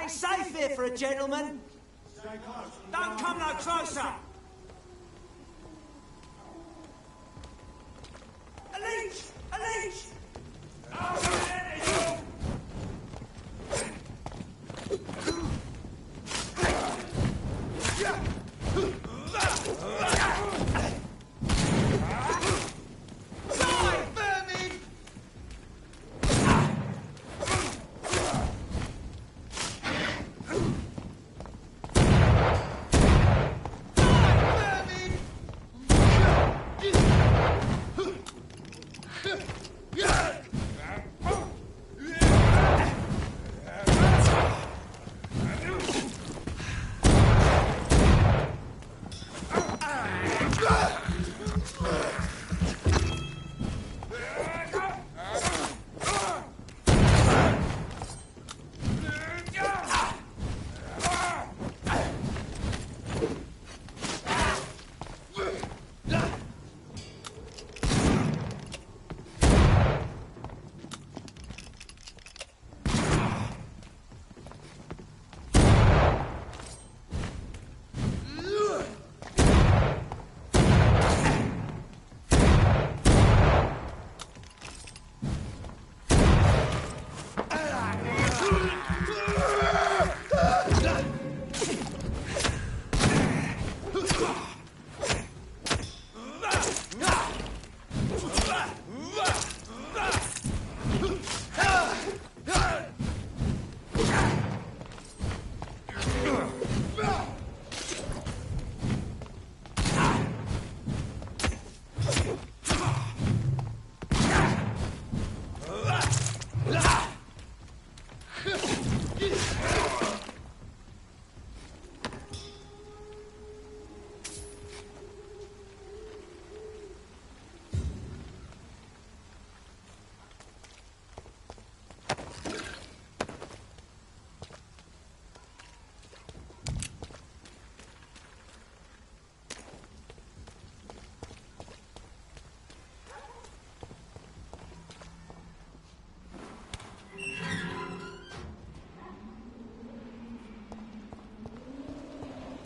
ain't safe here for a gentleman. Stay close. Don't come no closer. A leech! A leech!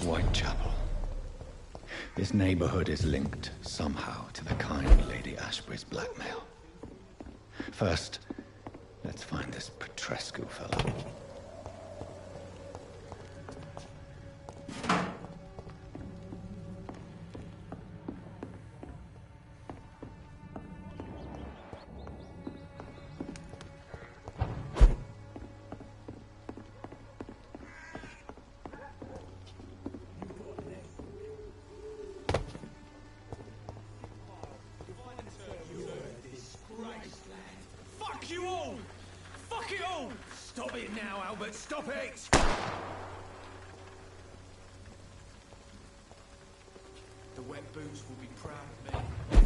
Whitechapel. This neighborhood is linked somehow to the kind Lady Ashbury's blackmail. First, let's find this Petrescu fellow. Stop it now, Albert! Stop it! The wet boots will be proud of me.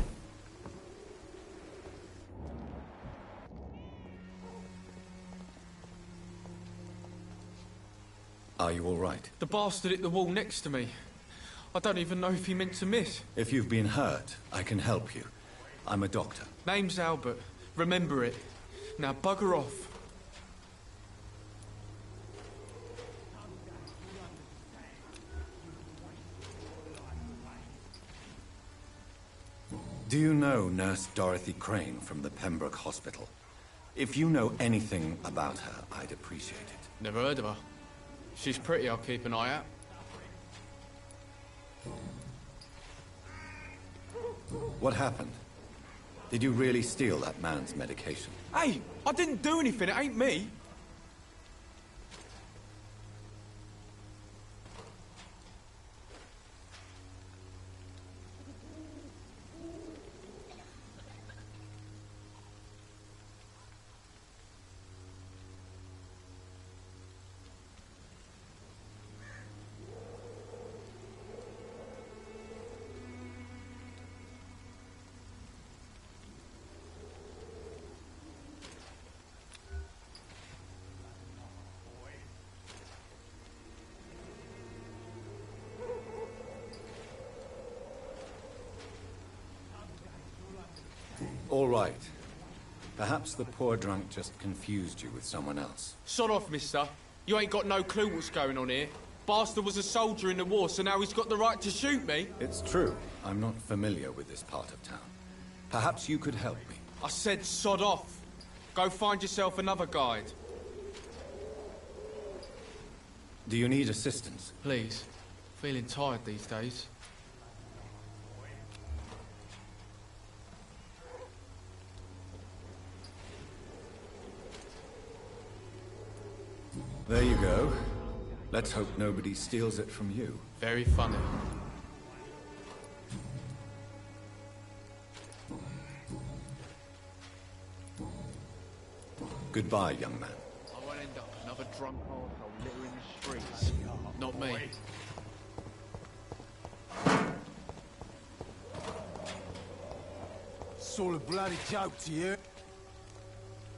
Are you all right? The bastard hit the wall next to me. I don't even know if he meant to miss. If you've been hurt, I can help you. I'm a doctor. Name's Albert. Remember it. Now bugger off. Do you know Nurse Dorothy Crane from the Pembroke Hospital? If you know anything about her, I'd appreciate it. Never heard of her. She's pretty, I'll keep an eye out. What happened? Did you really steal that man's medication? Hey, I didn't do anything, it ain't me. All right. Perhaps the poor drunk just confused you with someone else. Sod off, mister. You ain't got no clue what's going on here. Bastard was a soldier in the war, so now he's got the right to shoot me. It's true. I'm not familiar with this part of town. Perhaps you could help me. I said sod off. Go find yourself another guide. Do you need assistance? Please. Feeling tired these days. There you go. Let's hope nobody steals it from you. Very funny. Goodbye, young man. I won't end up another drunk arsehole littering the streets. Not me. It's all a bloody joke to you.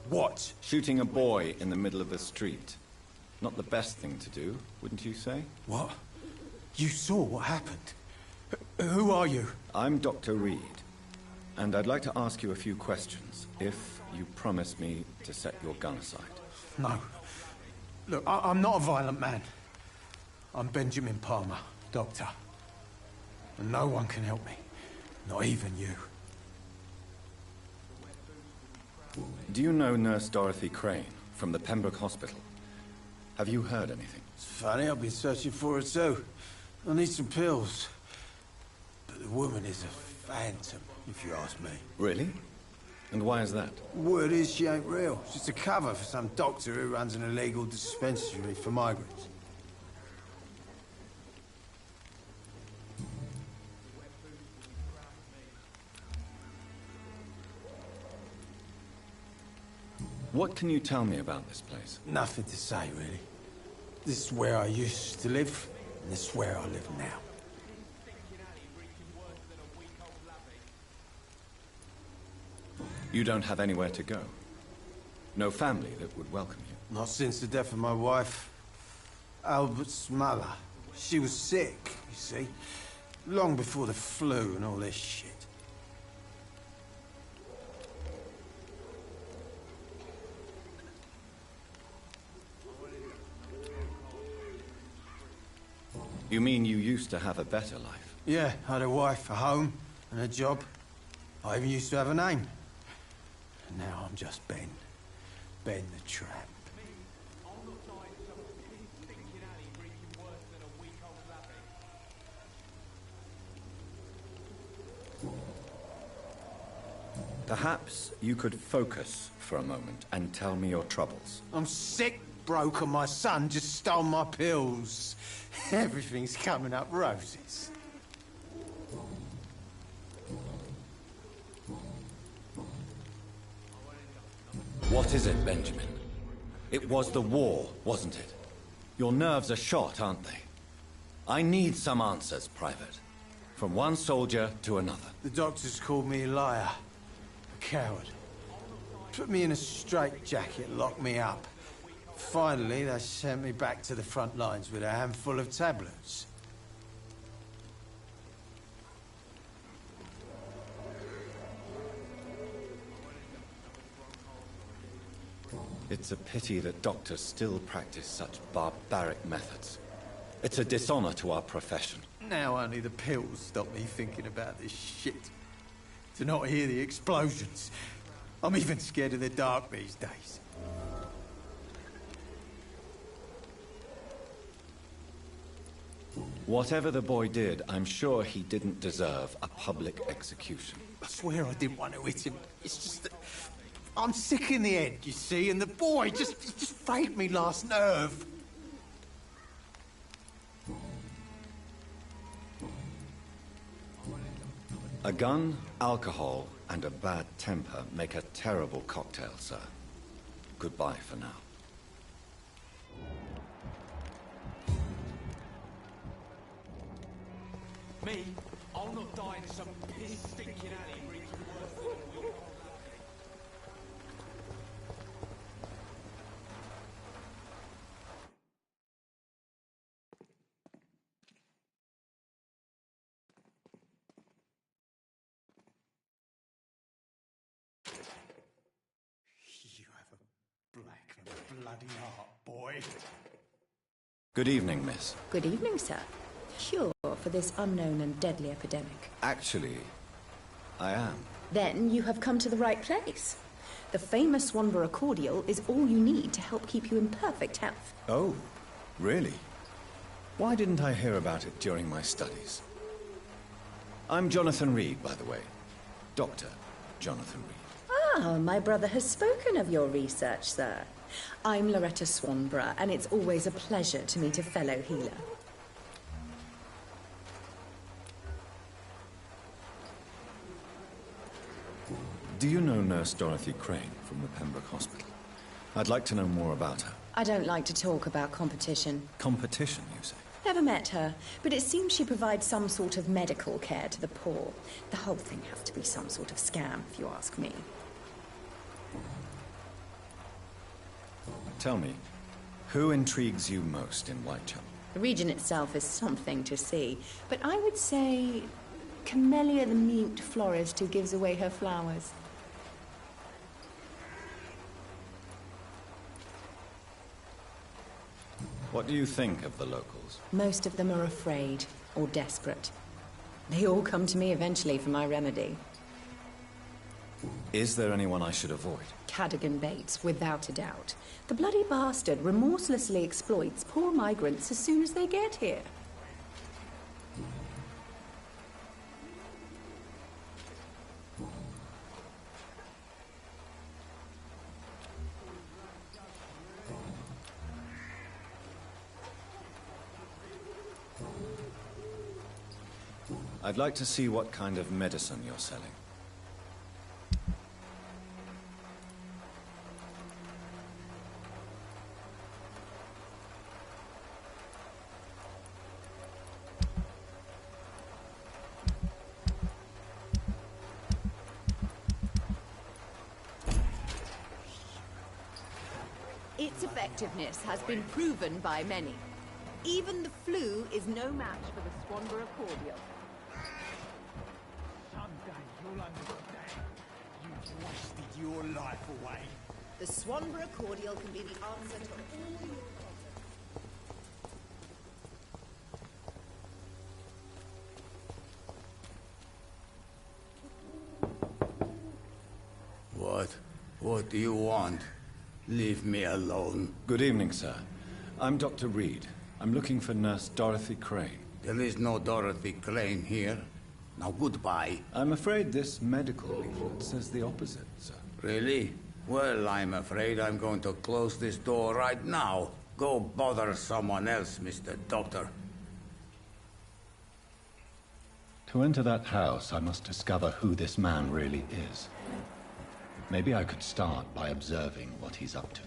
What? Shooting a boy in the middle of the street. Not the best thing to do, wouldn't you say? What? You saw what happened? Who are you? I'm Dr. Reed, and I'd like to ask you a few questions, if you promise me to set your gun aside. No. Look, I'm not a violent man. I'm Benjamin Palmer, doctor. And no one can help me. Not even you. Do you know Nurse Dorothy Crane from the Pembroke Hospital? Have you heard anything? It's funny, I've been searching for her too. I need some pills. But the woman is a phantom, if you ask me. Really? And why is that? Word is she ain't real. She's a cover for some doctor who runs an illegal dispensary for migrants. What can you tell me about this place? Nothing to say, really. This is where I used to live, and this is where I live now. You don't have anywhere to go? No family that would welcome you? Not since the death of my wife, Albert's mother. She was sick, you see. Long before the flu and all this shit. You mean you used to have a better life? Yeah, I had a wife, a home, and a job. I even used to have a name. And now I'm just Ben. Ben the Tramp. Perhaps you could focus for a moment and tell me your troubles. I'm sick, broke, and my son just stole my pills. Everything's coming up roses. What is it, Benjamin? It was the war, wasn't it? Your nerves are shot, aren't they? I need some answers, Private. From one soldier to another. The doctors called me a liar. A coward. Put me in a straitjacket and locked me up. Finally, they sent me back to the front lines with a handful of tablets. It's a pity that doctors still practice such barbaric methods. It's a dishonor to our profession. Now only the pills stop me thinking about this shit. To not hear the explosions. I'm even scared of the dark these days. Whatever the boy did, I'm sure he didn't deserve a public execution. I swear I didn't want to hit him. It's just that I'm sick in the head, you see, and the boy just frayed me last nerve. A gun, alcohol, and a bad temper make a terrible cocktail, sir. Goodbye for now. Me? I'll not die in some piss-stinking alley reeking worse than a week. You have a black and bloody heart, boy. Good evening, miss. Good evening, sir. Cure for this unknown and deadly epidemic. Actually, I am. Then you have come to the right place. The famous Swanborough cordial is all you need to help keep you in perfect health. Oh, really? Why didn't I hear about it during my studies? I'm Jonathan Reed, by the way. Dr. Jonathan Reed. Ah, my brother has spoken of your research, sir. I'm Loretta Swanborough, and it's always a pleasure to meet a fellow healer. Do you know Nurse Dorothy Crane from the Pembroke Hospital? I'd like to know more about her. I don't like to talk about competition. Competition, you say? Never met her, but it seems she provides some sort of medical care to the poor. The whole thing has to be some sort of scam, if you ask me. Tell me, who intrigues you most in Whitechapel? The region itself is something to see, but I would say Camellia the mute florist who gives away her flowers. What do you think of the locals? Most of them are afraid or desperate. They all come to me eventually for my remedy. Is there anyone I should avoid? Cadogan Bates, without a doubt. The bloody bastard remorselessly exploits poor migrants as soon as they get here. I'd like to see what kind of medicine you're selling. Its effectiveness has been proven by many. Even the flu is no match for the Swanborough cordial. Someday you'll understand. You've wasted your life away. The Swanborough cordial can be the answer to all your What? What do you want? Leave me alone. Good evening, sir. I'm Dr. Reed. I'm looking for Nurse Dorothy Crane. There is no Dorothy Crane here. Now goodbye. I'm afraid this medical leaflet says the opposite, sir. Really? Well, I'm afraid I'm going to close this door right now. Go bother someone else, Mr. Doctor. To enter that house, I must discover who this man really is. Maybe I could start by observing what he's up to.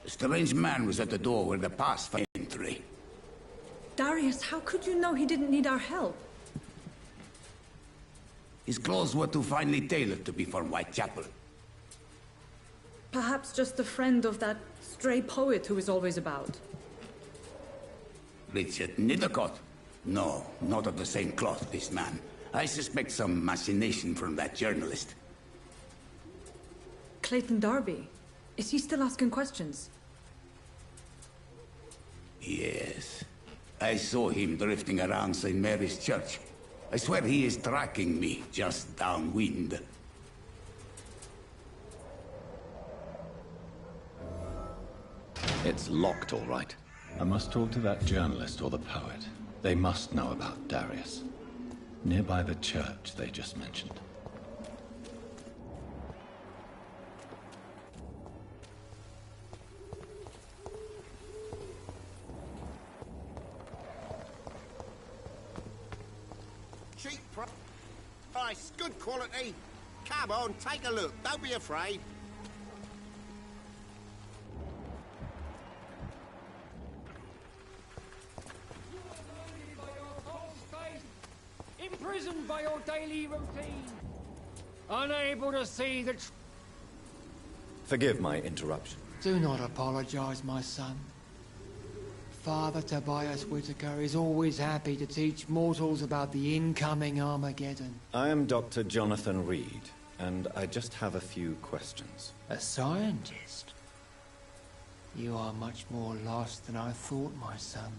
A strange man was at the door where the pass for entry. Darius, how could you know he didn't need our help? His clothes were too finely tailored to be from Whitechapel. Perhaps just a friend of that stray poet who is always about. Richard Nithercott? No, not of the same cloth, this man. I suspect some machination from that journalist. Clayton Darby. Is he still asking questions? Yes. I saw him drifting around St. Mary's Church. I swear he is tracking me, just downwind. It's locked, all right. I must talk to that journalist or the poet. They must know about Darius. Nearby the church they just mentioned. Cheap price, good quality. Come on, take a look. Don't be afraid. imprisoned by your daily routine, unable to see the Forgive my interruption. Do not apologize, my son. Father Tobias Whitaker is always happy to teach mortals about the incoming Armageddon. I am Dr. Jonathan Reed, and I just have a few questions. A scientist? You are much more lost than I thought, my son.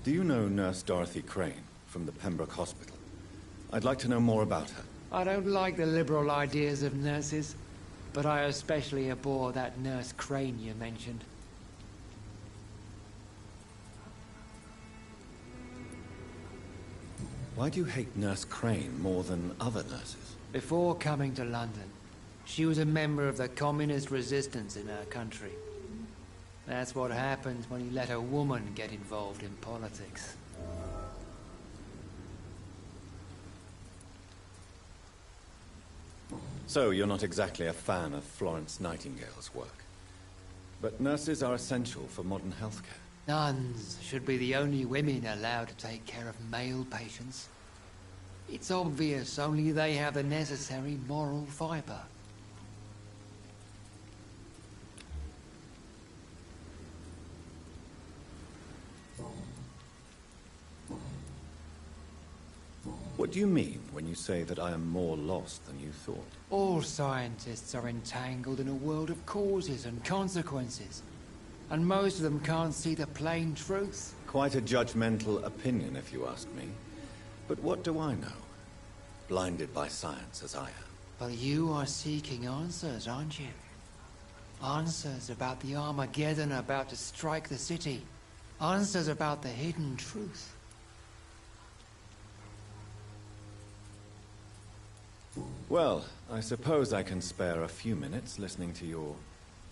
Do you know Nurse Dorothy Crane from the Pembroke Hospital? I'd like to know more about her. I don't like the liberal ideas of nurses, but I especially abhor that Nurse Crane you mentioned. Why do you hate Nurse Crane more than other nurses? Before coming to London, she was a member of the communist resistance in her country. That's what happens when you let a woman get involved in politics. So, you're not exactly a fan of Florence Nightingale's work. But nurses are essential for modern healthcare. Nuns should be the only women allowed to take care of male patients. It's obvious only they have the necessary moral fiber. What do you mean when you say that I am more lost than you thought? All scientists are entangled in a world of causes and consequences, and most of them can't see the plain truth. Quite a judgmental opinion, if you ask me. But what do I know? Blinded by science as I am. But you are seeking answers, aren't you? Answers about the Armageddon about to strike the city. Answers about the hidden truth. Well, I suppose I can spare a few minutes listening to your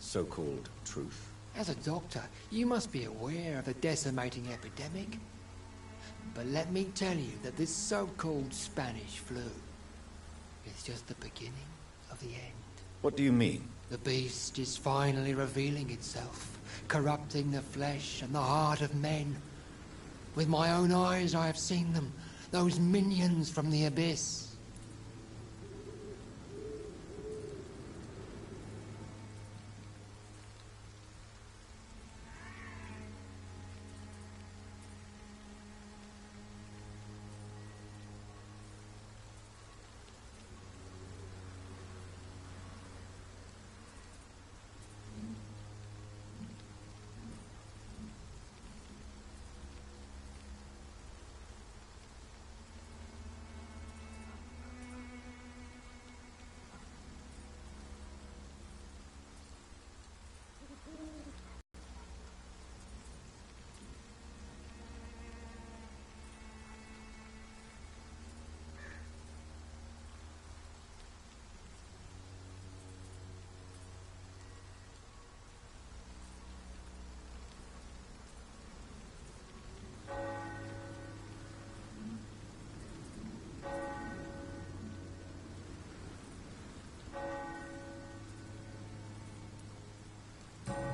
so-called truth. As a doctor, you must be aware of the decimating epidemic. But let me tell you that this so-called Spanish flu is just the beginning of the end. What do you mean? The beast is finally revealing itself, corrupting the flesh and the heart of men. With my own eyes I have seen them, those minions from the abyss.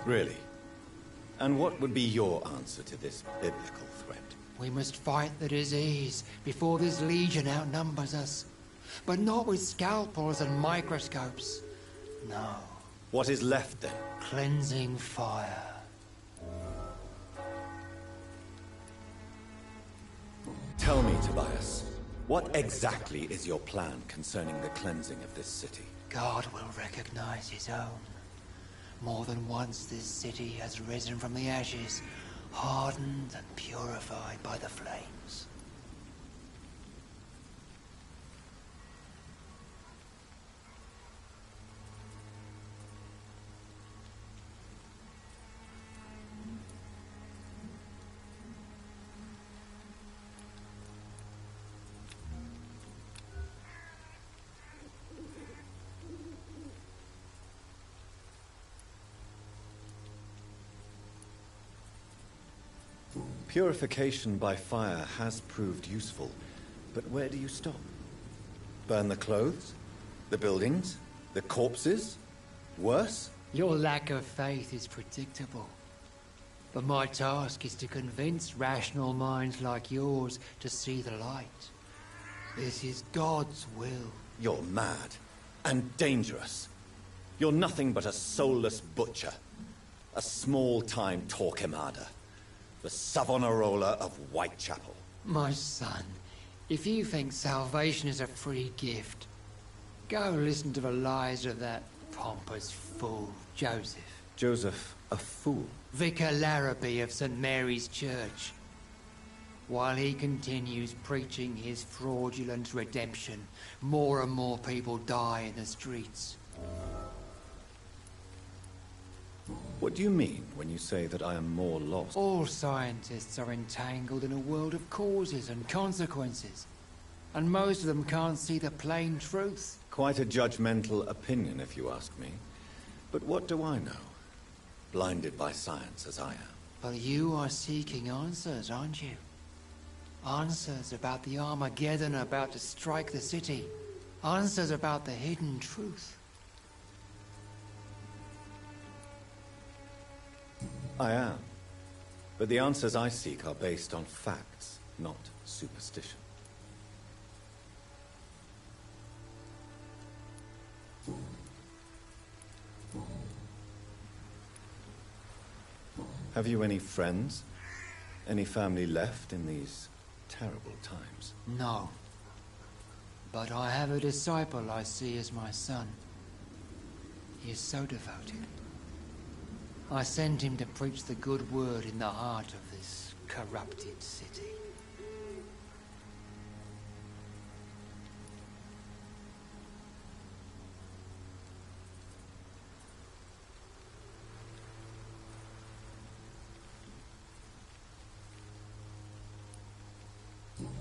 Really? And what would be your answer to this biblical threat? We must fight the disease before this legion outnumbers us. But not with scalpels and microscopes. No. What is left then? Cleansing fire. Tell me, Tobias, what exactly is your plan concerning the cleansing of this city? God will recognize his own. More than once this city has risen from the ashes, hardened and purified by the flames. Purification by fire has proved useful, but where do you stop? Burn the clothes? The buildings? The corpses? Worse? Your lack of faith is predictable. But my task is to convince rational minds like yours to see the light. This is God's will. You're mad. And dangerous. You're nothing but a soulless butcher. A small-time Torquemada. The Savonarola of Whitechapel. My son, if you think salvation is a free gift, go listen to the lies of that pompous fool, Joseph. Joseph, a fool? Vicar Larrabee of St. Mary's Church. While he continues preaching his fraudulent redemption, more and more people die in the streets. What do you mean when you say that I am more lost? All scientists are entangled in a world of causes and consequences, and most of them can't see the plain truth. Quite a judgmental opinion, if you ask me. But what do I know? Blinded by science as I am. But you are seeking answers, aren't you? Answers about the Armageddon about to strike the city. Answers about the hidden truth. I am. But the answers I seek are based on facts, not superstition. Have you any friends? Any family left in these terrible times? No. But I have a disciple I see as my son. He is so devoted. I sent him to preach the good word in the heart of this corrupted city.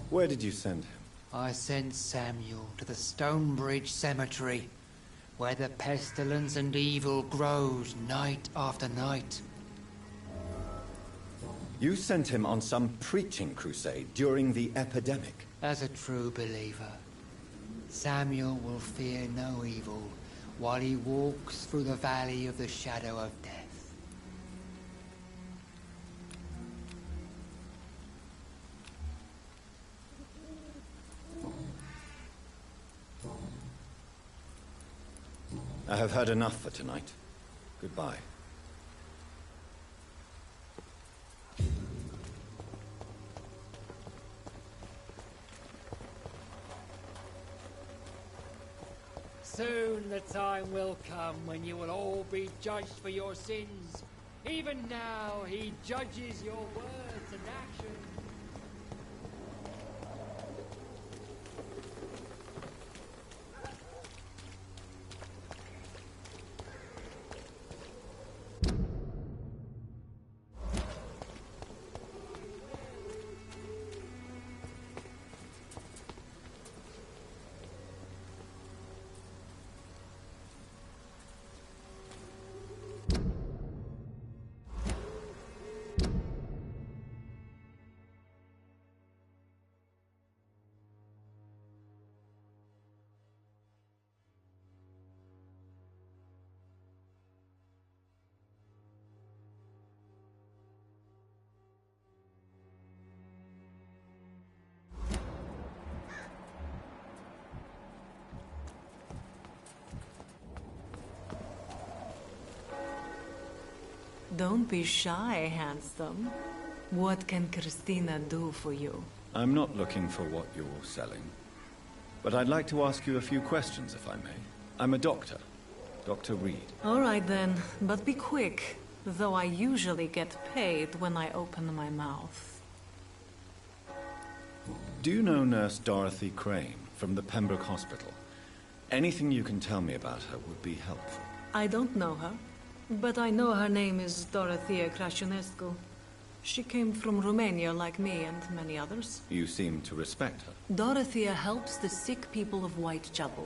Where did you send him? I sent Samuel to the Stonebridge Cemetery, where the pestilence and evil grows night after night. You sent him on some preaching crusade during the epidemic. As a true believer, Samuel will fear no evil while he walks through the valley of the shadow of death. I have heard enough for tonight. Goodbye. Soon the time will come when you will all be judged for your sins. Even now, he judges your words and actions. Don't be shy, handsome. What can Christina do for you? I'm not looking for what you're selling. But I'd like to ask you a few questions, if I may. I'm a doctor. Dr. Reed. All right then, but be quick. Though I usually get paid when I open my mouth. Do you know Nurse Dorothy Crane from the Pembroke Hospital? Anything you can tell me about her would be helpful. I don't know her, but I know her name is Dorothea Crăciunescu. She came from Romania like me and many others. You seem to respect her. Dorothea helps the sick people of Whitechapel.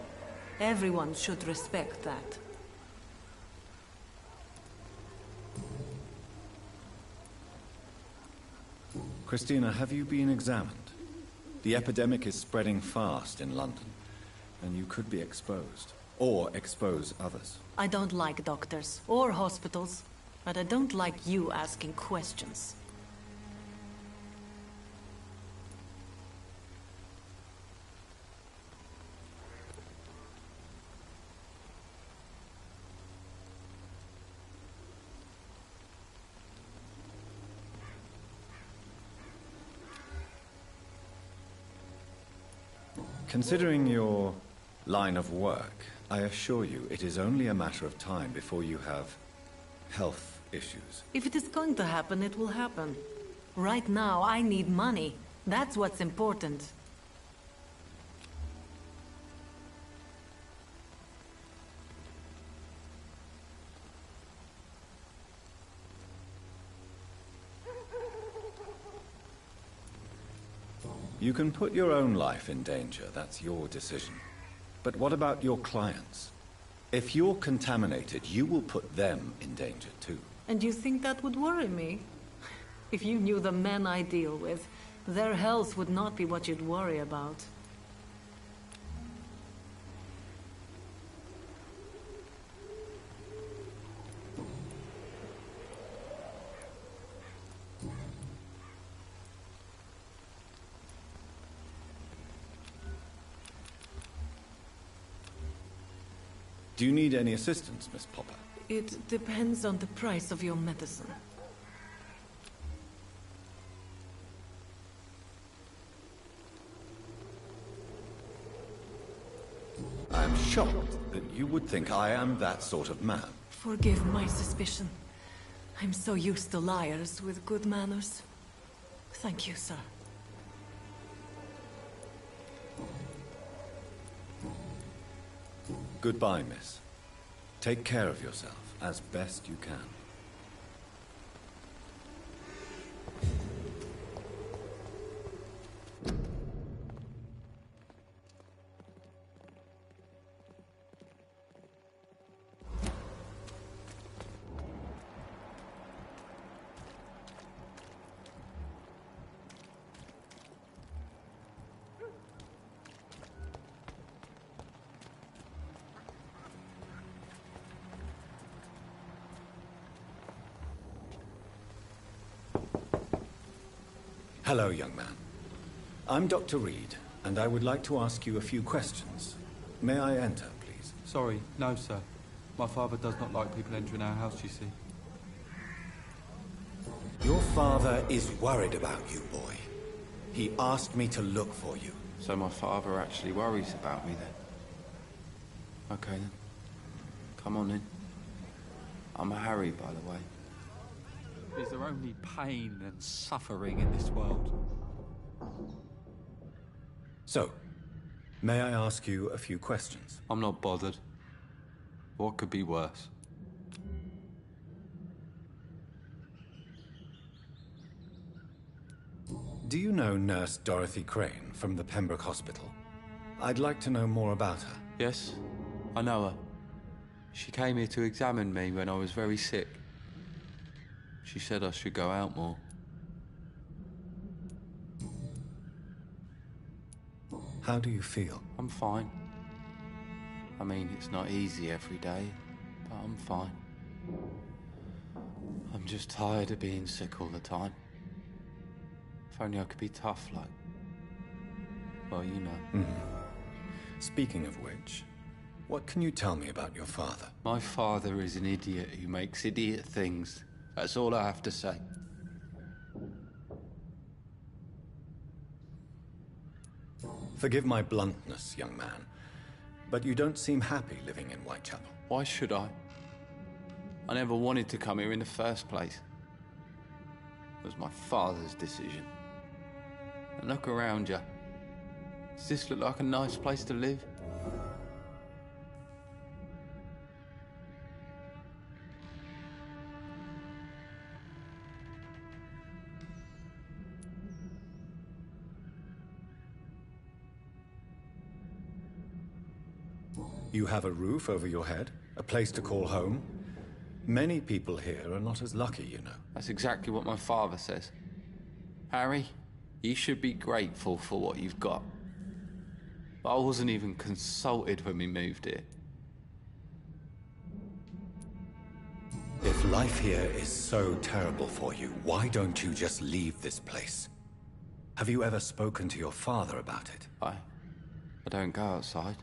Everyone should respect that. Christina, have you been examined? The epidemic is spreading fast in London, and you could be exposed. or expose others. I don't like doctors or hospitals, but I don't like you asking questions. Considering your line of work, I assure you it is only a matter of time before you have health issues. If it is going to happen, it will happen. Right now, I need money. That's what's important. You can put your own life in danger, that's your decision. But what about your clients? If you're contaminated, you will put them in danger too. And you think that would worry me? If you knew the men I deal with, their health would not be what you'd worry about. Do you need any assistance, Miss Popper? It depends on the price of your medicine. I am shocked that you would think I am that sort of man. Forgive my suspicion. I'm so used to liars with good manners. Thank you, sir. Goodbye, miss. Take care of yourself as best you can. Hello, young man. I'm Dr. Reed, and I would like to ask you a few questions. May I enter, please? Sorry, no, sir. My father does not like people entering our house, you see. Your father is worried about you, boy. He asked me to look for you. So my father actually worries about me, then? Okay, then. Come on in. I'm Harry, by the way. Is there only pain and suffering in this world? So, may I ask you a few questions? I'm not bothered. What could be worse? Do you know Nurse Dorothy Crane from the Pembroke Hospital? I'd like to know more about her. Yes, I know her. She came here to examine me when I was very sick. She said I should go out more. How do you feel? I'm fine. I mean, it's not easy every day, but I'm fine. I'm just tired of being sick all the time. If only I could be tough like... well, you know. Speaking of which, what can you tell me about your father? My father is an idiot who makes idiot things. That's all I have to say. Forgive my bluntness, young man, but you don't seem happy living in Whitechapel. Why should I? I never wanted to come here in the first place. It was my father's decision. And look around you. Does this look like a nice place to live? You have a roof over your head, a place to call home. Many people here are not as lucky, you know. That's exactly what my father says. Harry, you should be grateful for what you've got. But I wasn't even consulted when we moved here. life here is so terrible for you, why don't you just leave this place? Have you ever spoken to your father about it? I don't go outside.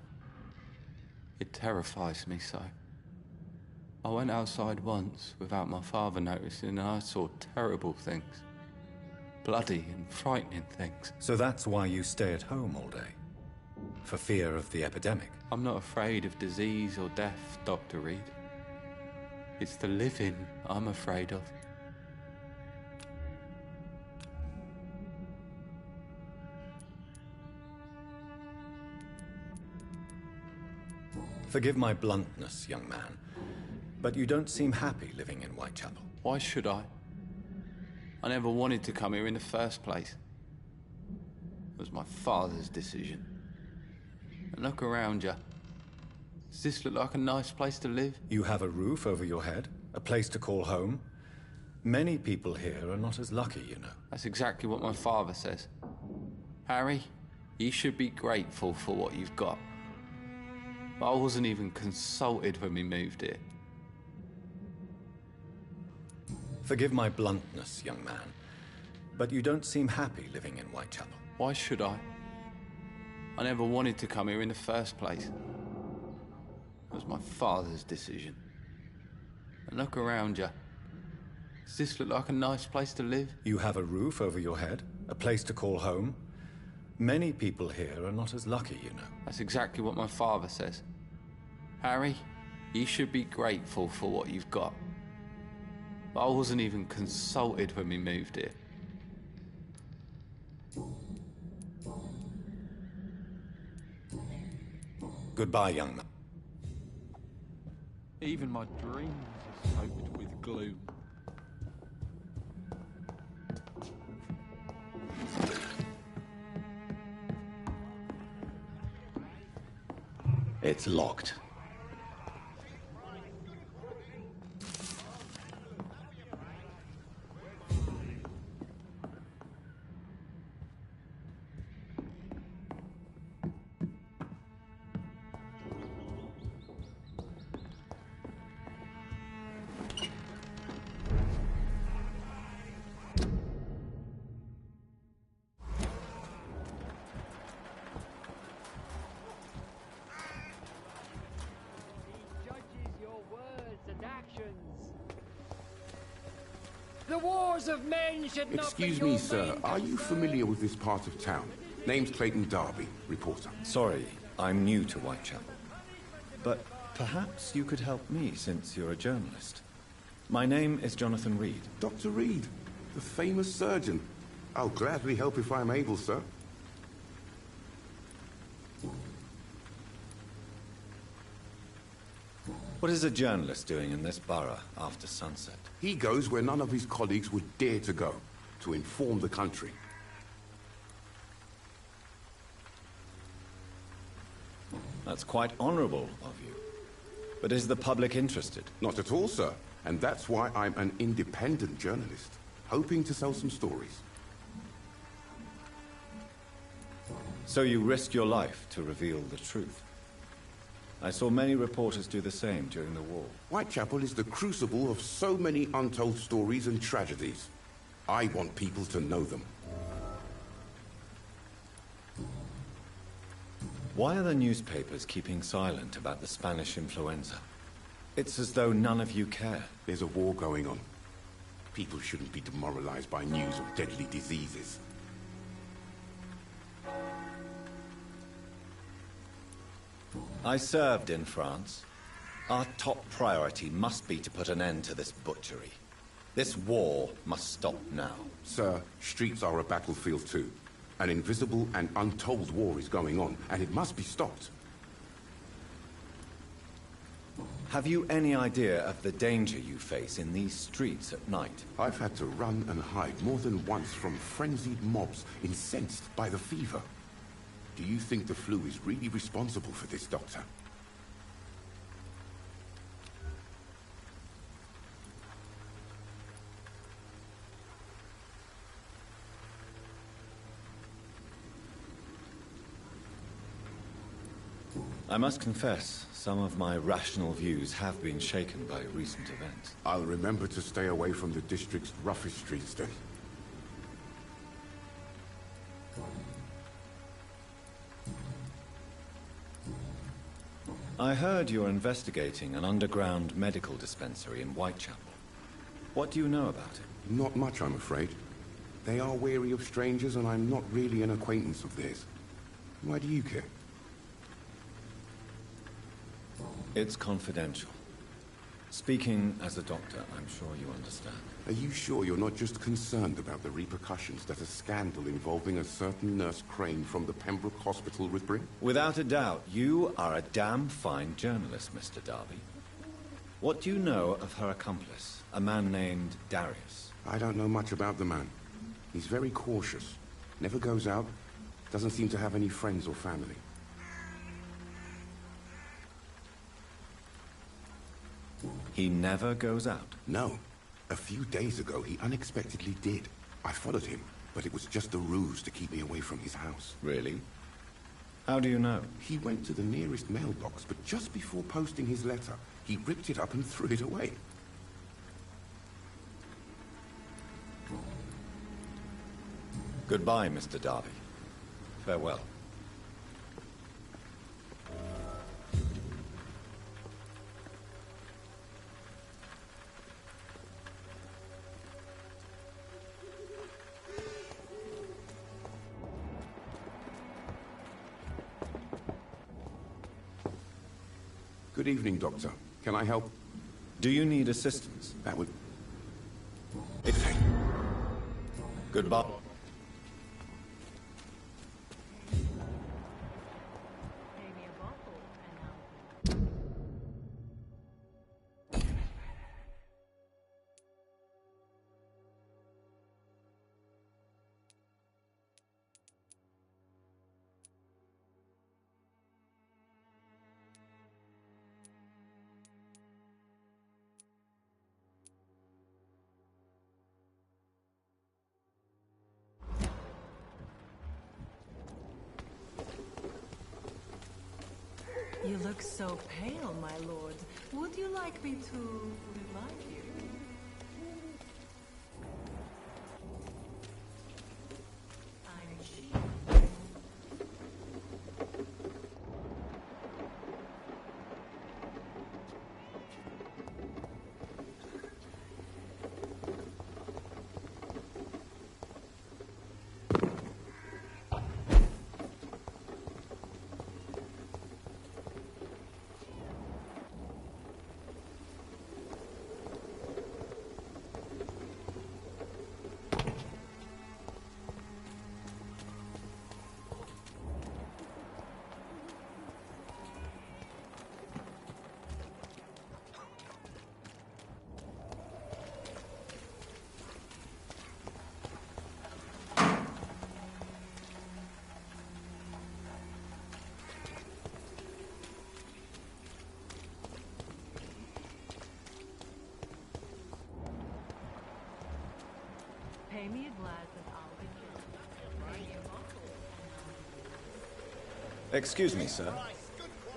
It terrifies me so. I went outside once without my father noticing and I saw terrible things. Bloody and frightening things. So that's why you stay at home all day? For fear of the epidemic? I'm not afraid of disease or death, Dr. Reed. It's the living I'm afraid of. Forgive my bluntness, young man, but you don't seem happy living in Whitechapel. Why should I? I never wanted to come here in the first place. It was my father's decision. And look around you. Does this look like a nice place to live? You have a roof over your head, a place to call home. Many people here are not as lucky, you know. That's exactly what my father says. Harry, you should be grateful for what you've got. But I wasn't even consulted when we moved here. Forgive my bluntness, young man, but you don't seem happy living in Whitechapel. Why should I? I never wanted to come here in the first place. It was my father's decision. And look around you. Does this look like a nice place to live? You have a roof over your head, a place to call home. Many people here are not as lucky, you know. That's exactly what my father says. Harry, you should be grateful for what you've got. But I wasn't even consulted when we moved here. Goodbye, young man. Even my dreams are soaked with gloom. It's locked. The wars of men should not be Excuse your me, sir. main Are you concern. familiar with this part of town? Name's Clayton Darby, reporter. Sorry, I'm new to Whitechapel. But perhaps you could help me since you're a journalist. My name is Jonathan Reed. Dr. Reed, the famous surgeon. I'll gladly help if I'm able, sir. What is a journalist doing in this borough after sunset? He goes where none of his colleagues would dare to go, to inform the country. That's quite honorable of you. But is the public interested? Not at all, sir. And that's why I'm an independent journalist, hoping to sell some stories. So you risked your life to reveal the truth. I saw many reporters do the same during the war. Whitechapel is the crucible of so many untold stories and tragedies. I want people to know them. Why are the newspapers keeping silent about the Spanish influenza? It's as though none of you care. There's a war going on. People shouldn't be demoralized by news of deadly diseases. I served in France. Our top priority must be to put an end to this butchery. This war must stop now. Sir, streets are a battlefield too. An invisible and untold war is going on, and it must be stopped. Have you any idea of the danger you face in these streets at night? I've had to run and hide more than once from frenzied mobs incensed by the fever. Do you think the flu is really responsible for this, Doctor? I must confess, some of my rational views have been shaken by recent events. I'll remember to stay away from the district's roughest streets then. I heard you're investigating an underground medical dispensary in Whitechapel. What do you know about it? Not much, I'm afraid. They are wary of strangers, and I'm not really an acquaintance of theirs. Why do you care? It's confidential. Speaking as a doctor, I'm sure you understand. Are you sure you're not just concerned about the repercussions that a scandal involving a certain Nurse Crane from the Pembroke Hospital would bring? Without a doubt, you are a damn fine journalist, Mr. Darby. What do you know of her accomplice, a man named Darius? I don't know much about the man. He's very cautious. Never goes out. Doesn't seem to have any friends or family. He never goes out? No. A few days ago, he unexpectedly did. I followed him, but it was just a ruse to keep me away from his house. Really? How do you know? He went to the nearest mailbox, but just before posting his letter, he ripped it up and threw it away. Goodbye, Mr. Darby. Farewell. Good evening, Doctor. Can I help? Do you need assistance? That would... Goodbye. You look so pale, my lord. Would you like me to revive you? I'm cheap. Pay me a glass and I'll be Excuse me, sir.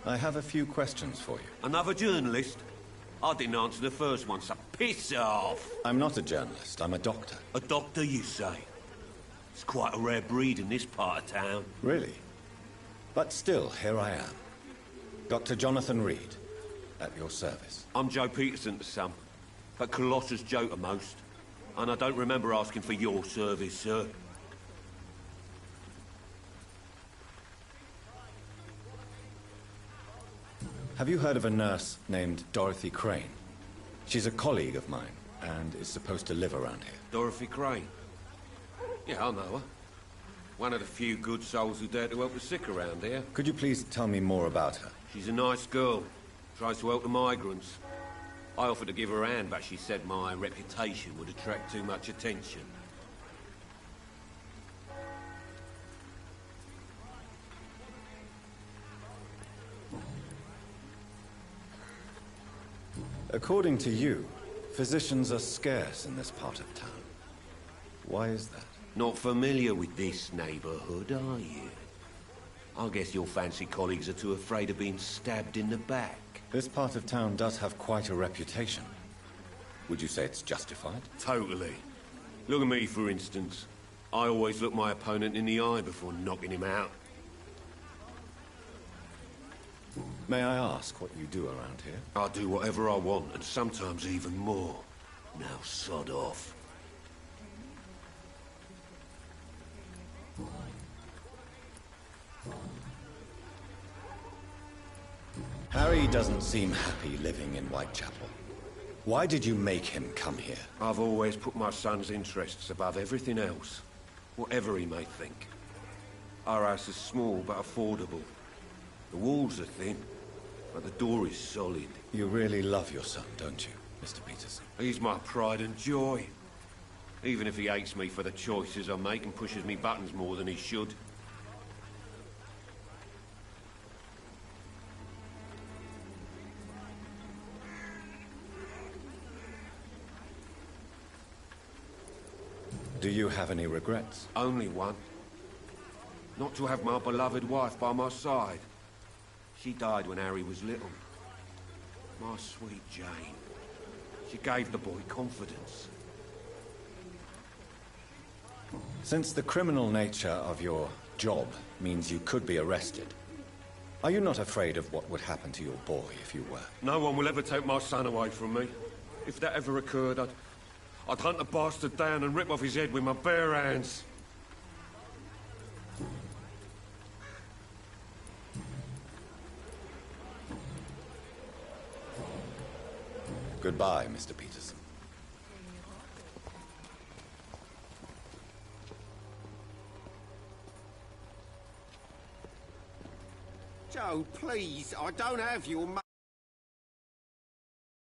I have a few questions for you. Another journalist? I didn't answer the first one, so piss off! I'm not a journalist, I'm a doctor. A doctor, you say? It's quite a rare breed in this part of town. Really? But still, here I am. Dr. Jonathan Reed, at your service. I'm Joe Peterson to some, but Colossus Joe to most. And I don't remember asking for your service, sir. Have you heard of a nurse named Dorothy Crane? She's a colleague of mine, and is supposed to live around here. Dorothy Crane? Yeah, I know her. One of the few good souls who dare to help the sick around here. Could you please tell me more about her? She's a nice girl. Tries to help the migrants. I offered to give her a hand, but she said my reputation would attract too much attention. According to you, physicians are scarce in this part of town. Why is that? Not familiar with this neighborhood, are you? I guess your fancy colleagues are too afraid of being stabbed in the back. This part of town does have quite a reputation. Would you say it's justified? Totally. Look at me, for instance. I always look my opponent in the eye before knocking him out. May I ask what you do around here? I do whatever I want, and sometimes even more. Now sod off. Harry doesn't seem happy living in Whitechapel. Why did you make him come here? I've always put my son's interests above everything else, whatever he may think. Our house is small but affordable. The walls are thin, but the door is solid. You really love your son, don't you, Mr. Peterson? He's my pride and joy. Even if he hates me for the choices I make and pushes me buttons more than he should. Do you have any regrets? Only one. Not to have my beloved wife by my side. She died when Harry was little. My sweet Jane. She gave the boy confidence. Since the criminal nature of your job means you could be arrested, are you not afraid of what would happen to your boy if you were? No one will ever take my son away from me. If that ever occurred, I'd hunt the bastard down and rip off his head with my bare hands. Goodbye, Mr. Peterson. Joe, please, I don't have your money.